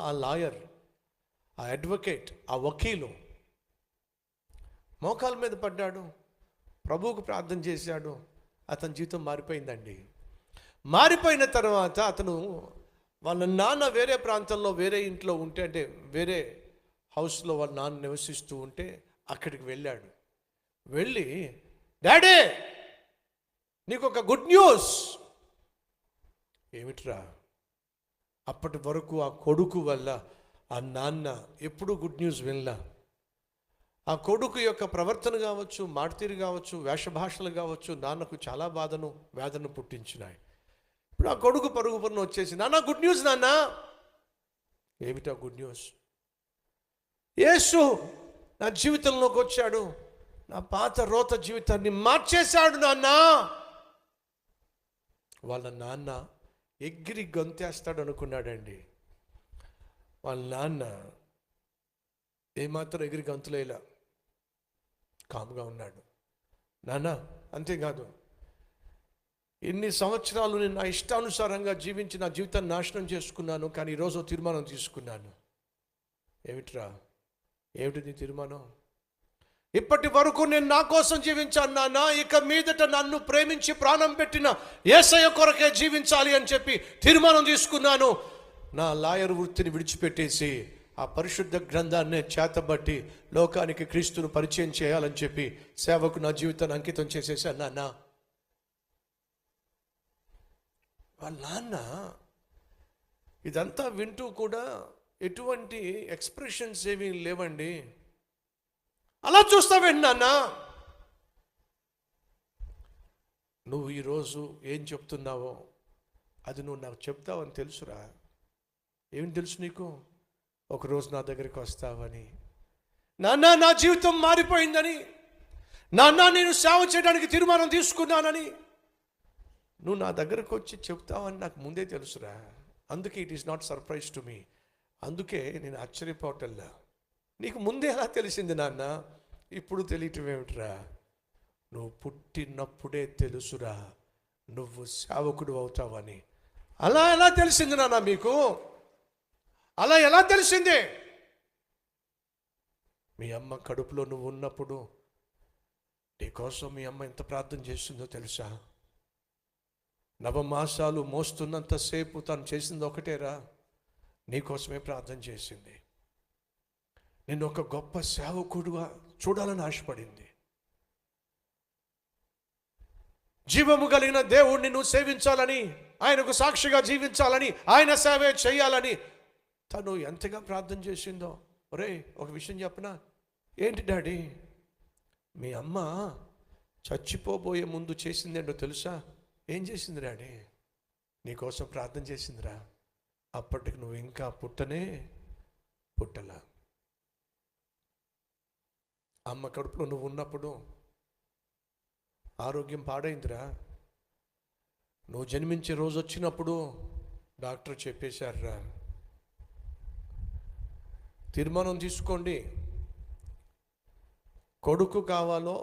ఆ లాయర్, ఆ అడ్వకేట్, ఆ వకీలు మోకాల మీద పడ్డాడు, ప్రభువుకు ప్రార్థన చేశాడు. అతని జీవితం మారిపోయిందండి. మారిపోయిన తర్వాత అతను వాళ్ళ నాన్న వేరే ప్రాంతంలో వేరే ఇంట్లో ఉంటే, అంటే వేరే హౌస్లో వాళ్ళ నాన్న నివసిస్తూ ఉంటే అక్కడికి వెళ్ళాడు. వెళ్ళి, డాడీ నీకు ఒక గుడ్ న్యూస్. ఏమిట్రా? అప్పటి వరకు ఆ కొడుకు వల్ల ఆ నాన్న ఎప్పుడూ గుడ్ న్యూస్ వినలా. ఆ కొడుకు యొక్క ప్రవర్తన కావచ్చు, మాటతీరు కావచ్చు, వేషభాషలు కావచ్చు నాన్నకు చాలా బాధను వేదన పుట్టించినాయి. ఇప్పుడు ఆ కొడుకు పరుగు పరున వచ్చేసి, నాన్న గుడ్ న్యూస్ నాన్న. ఏమిటా గుడ్ న్యూస్? యేసు నా జీవితంలోకి వచ్చాడు, నా పాత రోత జీవితాన్ని మార్చేశాడు నాన్న. వాళ్ళ నాన్న ఎగిరి గొంతేస్తాడు అనుకున్నాడండి. వాళ్ళ నాన్న ఏమాత్రం ఎగిరి గంతులేలా కాముగా ఉన్నాడు. నాన్న, అంతేకాదు, ఎన్ని సంవత్సరాలు నేను నా ఇష్టానుసారంగా జీవించి నా జీవితాన్ని నాశనం చేసుకున్నాను, కానీ ఈరోజు తీర్మానం తీసుకున్నాను. ఏమిట్రా? ఏమిటి నీ తీర్మానం? ఇప్పటి వరకు నేను నా కోసం జీవించాను నాన్న, ఇక మీదట నన్ను ప్రేమించి ప్రాణం పెట్టిన యేసయ్య కొరకే జీవించాలి అని చెప్పి తీర్మానం తీసుకున్నాను. నా లాయర్ వృత్తిని విడిచిపెట్టేసి ఆ పరిశుద్ధ గ్రంథాన్ని చేతబట్టి లోకానికి క్రీస్తును పరిచయం చేయాలని చెప్పి సేవకు నా జీవితాన్ని అంకితం చేసేసాను నాన్న. వాళ్ళ నాన్న ఇదంతా వింటూ కూడా ఎటువంటి ఎక్స్ప్రెషన్స్ ఏమీ లేవండి. అలా చూస్తావేంటి నాన్న? నువ్వు ఈరోజు ఏం చెప్తున్నావో అది నువ్వు నాకు చెప్తావని తెలుసురా. ఏమి తెలుసు నీకు? ఒకరోజు నా దగ్గరికి వస్తావని, నాన్న నా జీవితం మారిపోయిందని, నాన్న నేను సేవ చేయడానికి తీర్మానం తీసుకున్నానని నువ్వు నా దగ్గరకు వచ్చి చెప్తావని నాకు ముందే తెలుసురా. అందుకే it is not surprise to me. అందుకే నేను ఆశ్చర్యపోవటల్లా. నీకు ముందే ఎలా తెలిసింది నాన్న? ఇప్పుడు తెలియటం ఏమిట్రా? నువ్వు పుట్టినప్పుడే తెలుసురా నువ్వు సేవకుడు అవుతావని. అలా ఎలా తెలిసింది నాన్న మీకు? అలా ఎలా తెలిసింది? మీ అమ్మ కడుపులో నువ్వు ఉన్నప్పుడు నీకోసం మీ అమ్మ ఎంత ప్రార్థన చేస్తుందో తెలుసా? నవమాసాలు మోస్తున్నంతసేపు తను చేసింది ఒకటేరా, నీకోసమే ప్రార్థన చేసింది. నిన్ను ఒక గొప్ప సేవకుడుగా చూడాలని ఆశపడింది. జీవము కలిగిన దేవుణ్ణి నువ్వు సేవించాలని, ఆయనకు సాక్షిగా జీవించాలని, ఆయన సేవే చేయాలని తను ఎంతగా ప్రార్థన చేసిందో. ఒరే, ఒక విషయం చెప్పనా? ఏంటి డాడీ? మీ అమ్మ చచ్చిపోబోయే ముందు చేసిందేంటో తెలుసా? ఏం చేసింది డాడీ? నీకోసం ప్రార్థన చేసిందిరా. అప్పటికి నువ్వు ఇంకా పుట్టలా. అమ్మ కడుపులో నువ్వు ఉన్నప్పుడు ఆరోగ్యం పాడైందిరా. నువ్వు జన్మించే రోజు వచ్చినప్పుడు డాక్టర్ చెప్పేశారా, తీర్మానం తీసుకోండి, కొడుకు కావాలో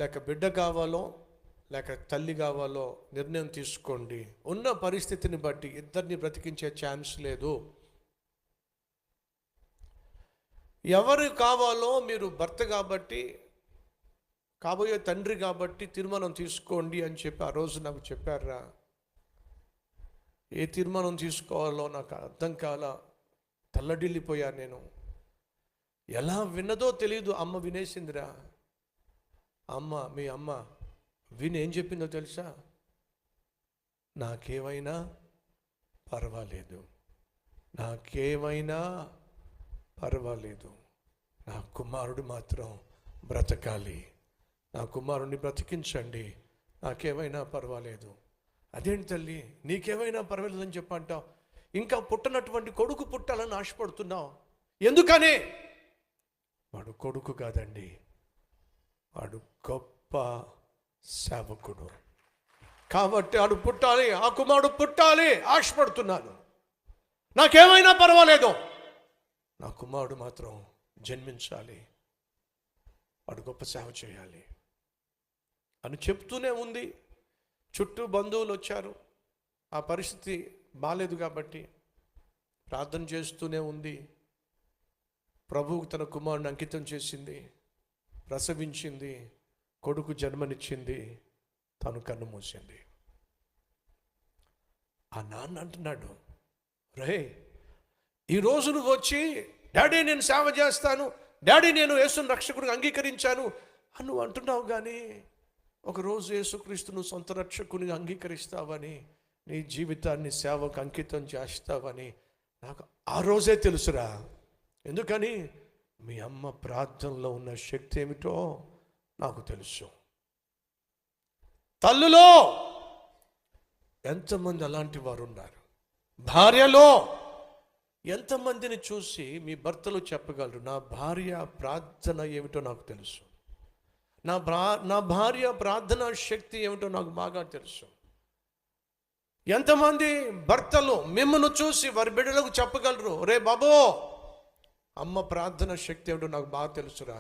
లేక బిడ్డ కావాలో లేక తల్లి కావాలో నిర్ణయం తీసుకోండి. ఉన్న పరిస్థితిని బట్టి ఇద్దరిని బ్రతికించే ఛాన్స్ లేదు. ఎవరు కావాలో మీరు భర్త కాబట్టి, కాబోయే తండ్రి కాబట్టి తీర్మానం తీసుకోండి అని చెప్పి ఆ రోజు నాకు చెప్పారా. ఏ తీర్మానం తీసుకోవాలో నాకు అర్థం కాల, తల్లడిల్లిపోయా నేను. ఎలా విన్నదో తెలియదు. అమ్మ వినేసిందిరా. మీ అమ్మ విని ఏం చెప్పిందో తెలుసా? నాకేమైనా పర్వాలేదు, నాకేమైనా పర్వాలేదు, నా కుమారుడు మాత్రం బ్రతకాలి, నా కుమారుడిని బ్రతికించండి, నాకేమైనా పర్వాలేదు. అదేంటి తల్లి, నీకేమైనా పర్వాలేదని చెప్పంటావు, ఇంకా పుట్టనటువంటి కొడుకు పుట్టాలని ఆశపడుతున్నావు, ఎందుకని? వాడు కొడుకు కాదండి, వాడు గొప్ప సేవకుడు, కాబట్టి వాడు పుట్టాలి, ఆ కుమారుడు పుట్టాలి ఆశపడుతున్నాను. నాకేమైనా పర్వాలేదు, నా కుమారుడు మాత్రం జన్మించాలి, వాడు గొప్ప సేవ చేయాలి అని చెప్తూనే ఉంది. చుట్టూ బంధువులు వచ్చారు, ఆ పరిస్థితి బాలేదు కాబట్టి ప్రార్థన చేస్తూనే ఉంది. ప్రభువుకు తన కుమారుని అంకితం చేసింది, ప్రసవించింది, కొడుకు జన్మనిచ్చింది, తను కన్ను మూసింది. ఆ నాన్న అంటున్నాడు, రే ఈరోజు నువ్వు వచ్చి డాడీ నేను సేవ చేస్తాను, డాడీ నేను యేసుని రక్షకుడిని అంగీకరించాను అని నువ్వు అంటున్నావు, కానీ ఒకరోజు యేసుక్రీస్తును సొంత రక్షకునిగా అంగీకరిస్తావని, నీ జీవితాన్ని సేవకు అంకితం చేస్తావని నాకు ఆ రోజే తెలుసురా. ఎందుకని? మీ అమ్మ ప్రార్థనలో ఉన్న శక్తి ఏమిటో నాకు తెలుసు. తల్లులో ఎంతమంది అలాంటి వారు ఉన్నారు, భార్యలో ఎంతమందిని చూసి మీ భర్తలు చెప్పగలరు, నా భార్య ప్రార్థన ఏమిటో నాకు తెలుసు, నా భార్య ప్రార్థనా శక్తి ఏమిటో నాకు బాగా తెలుసు. ఎంతమంది భర్తలు మిమ్మల్ని చూసి వారి బిడ్డలకు చెప్పగలరు, రే బాబో అమ్మ ప్రార్థన శక్తి ఏమిటో నాకు బాగా తెలుసురా.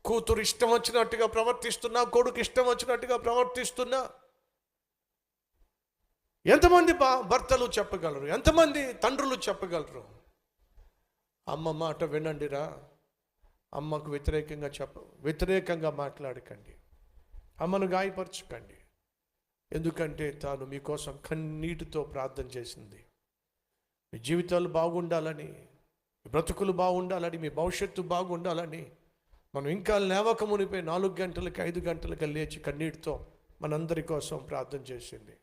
కూతురు ఇష్టం వచ్చినట్టుగా ప్రవర్తిస్తున్నా, కొడుకు ఇష్టం వచ్చినట్టుగా ప్రవర్తిస్తున్నా, ఎంతమంది భర్తలు చెప్పగలరు, ఎంతమంది తండ్రులు చెప్పగలరు, అమ్మ మాట వినండిరా, అమ్మకు వ్యతిరేకంగా మాట్లాడకండి, అమ్మను గాయపరచకండి, ఎందుకంటే తాను మీకోసం కన్నీటితో ప్రార్థన చేసింది. మీ జీవితాలు బాగుండాలని, మీ బ్రతుకులు బాగుండాలని, మీ భవిష్యత్తు బాగుండాలని, మనం ఇంకా లేవక మునిపే 4 గంటలకి 5 గంటలకి లేచి కన్నీటితో మనందరి కోసం ప్రార్థన చేసింది.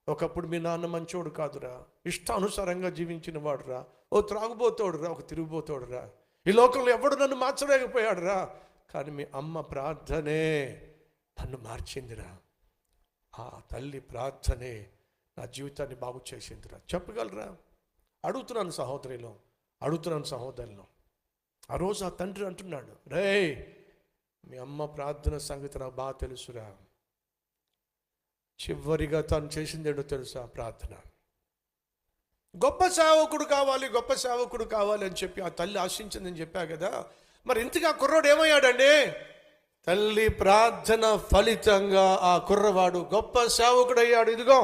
ఒకప్పుడు మీ నాన్న మంచోడు కాదురా, ఇష్టానుసారంగా జీవించిన వాడురా, ఓ త్రాగుబోతోడురా, ఒక తిరుగుబోతోడురా, ఈ లోకంలో ఎవడు నన్ను మార్చలేకపోయాడురా, కానీ మీ అమ్మ ప్రార్థనే నన్ను మార్చిందిరా, ఆ తల్లి ప్రార్థనే నా జీవితాన్ని బాగు చేసిందిరా. చెప్పగలరా? అడుగుతున్నాను సహోదరిలో, అడుగుతున్నాను సహోదరులు. ఆ రోజు ఆ తండ్రి అంటున్నాడు, రే మీ అమ్మ ప్రార్థన సంగతి నాకు బాగా తెలుసురా, చివరిగా తను చేసిందేటో తెలుసా ప్రార్థన. గొప్ప సేవకుడు కావాలి, గొప్ప సేవకుడు కావాలి అని చెప్పి ఆ తల్లి ఆశించిందని చెప్పా కదా. మరి ఇంతగా కుర్రోడు ఏమయ్యాడండి? తల్లి ప్రార్థన ఫలితంగా ఆ కుర్రవాడు గొప్ప సేవకుడయ్యాడు. ఇదిగో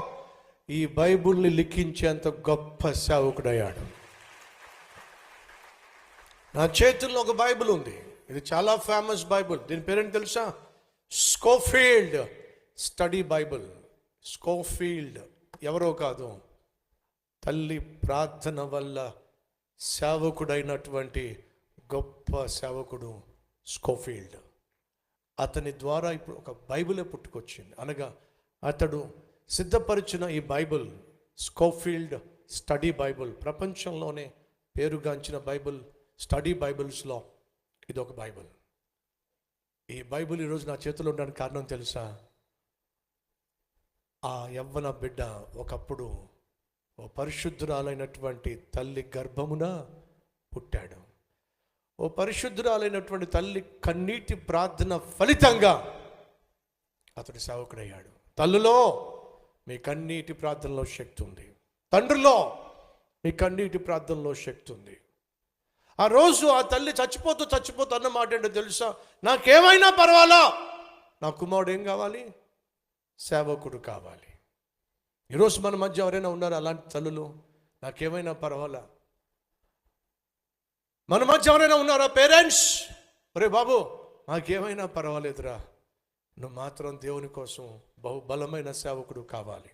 ఈ బైబుల్ని లిఖించేంత గొప్ప సేవకుడయ్యాడు. నా చేతుల్లో ఒక బైబిల్ ఉంది, ఇది చాలా ఫేమస్ బైబిల్. దీని పేరేంటి తెలుసా? Scofield study Bible. స్కోఫీల్డ్ ఎవరో కాదు, తల్లి ప్రార్థన వల్ల సేవకుడైనటువంటి గొప్ప సేవకుడు స్కోఫీల్డ్. అతని ద్వారా ఇప్పుడు ఒక బైబిలే పుట్టుకొచ్చింది. అనగా అతడు సిద్ధపరిచిన ఈ బైబిల్, స్కోఫీల్డ్ స్టడీ బైబిల్, ప్రపంచంలోనే పేరుగాంచిన బైబిల్, స్టడీ బైబిల్స్లో ఇదొక బైబిల్. ఈ బైబిల్ ఈరోజు నా చేతిలో ఉండడానికి కారణం తెలుసా? ఆ యవ్వన బిడ్డ ఒకప్పుడు ఓ పరిశుద్ధురాలైనటువంటి తల్లి గర్భమున పుట్టాడు. ఓ పరిశుద్ధురాలైనటువంటి తల్లి కన్నీటి ప్రార్థన ఫలితంగా అతడు సేవకుడయ్యాడు. తల్లులో మీ కన్నీటి ప్రార్థనలో శక్తి ఉంది, తండ్రిలో మీ కన్నీటి ప్రార్థనలో శక్తి ఉంది. ఆ రోజు ఆ తల్లి చచ్చిపోతూ అన్న మాట ఏంటో తెలుసా? నాకేమైనా పర్వాలా, నా కుమారుడు ఏం కావాలి? సేవకుడు కావాలి. ఈరోజు మన మధ్య ఎవరైనా ఉన్నారా అలాంటి తల్లులు? నాకేమైనా పర్వాలా. మన మధ్య ఎవరైనా ఉన్నారా పేరెంట్స్? ఒరే బాబు నాకేమైనా పర్వాలేదురా, నువ్వు మాత్రం దేవుని కోసం బహుబలమైన సేవకుడు కావాలి.